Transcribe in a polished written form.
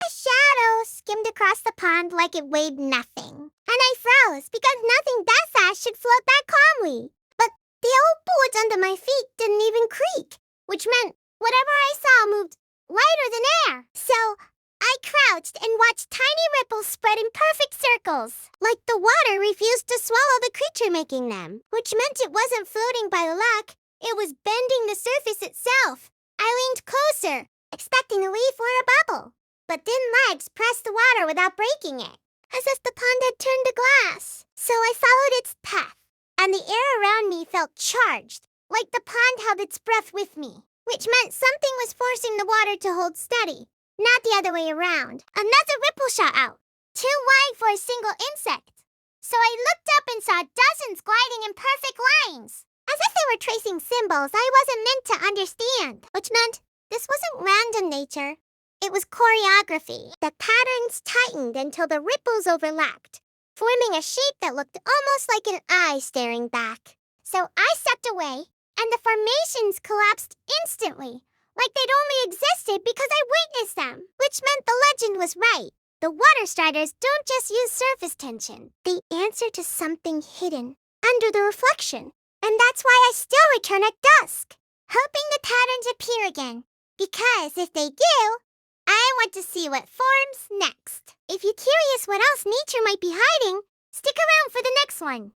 shadow skimmed across the pond like it weighed nothing. And I froze because nothing that fast should float that calmly. But the old boards under my feet didn't even creak, which meant whatever I saw moved lighter than air. So I crouched and watched tiny ripples spread in perfect circles, like the water refused to swallow the creature making them, which meant it wasn't floating by luck. It was bending the surface itself. I leaned closer, expecting a leaf or a bubble, but thin legs pressed the water without breaking it, as if the pond had turned to glass. So I followed its path, and the air around me felt charged, like the pond held its breath with me, which meant something was forcing the water to hold steady, not the other way around. Another ripple shot out, too wide for a single insect. So I looked up and saw dozens gliding in perfect lines, as if they were tracing symbols I wasn't meant to understand, which meant this wasn't random nature. It was choreography. The patterns tightened until the ripples overlapped, forming a shape that looked almost like an eye staring back. So I stepped away, and the formations collapsed instantly, like they'd only existed because I witnessed them, which meant the legend was right. The water striders don't just use surface tension. They answer to something hidden under the reflection. And that's why I still return at dusk, hoping the patterns appear again. Because if they do, I want to see what forms next. If you're curious what else nature might be hiding, stick around for the next one.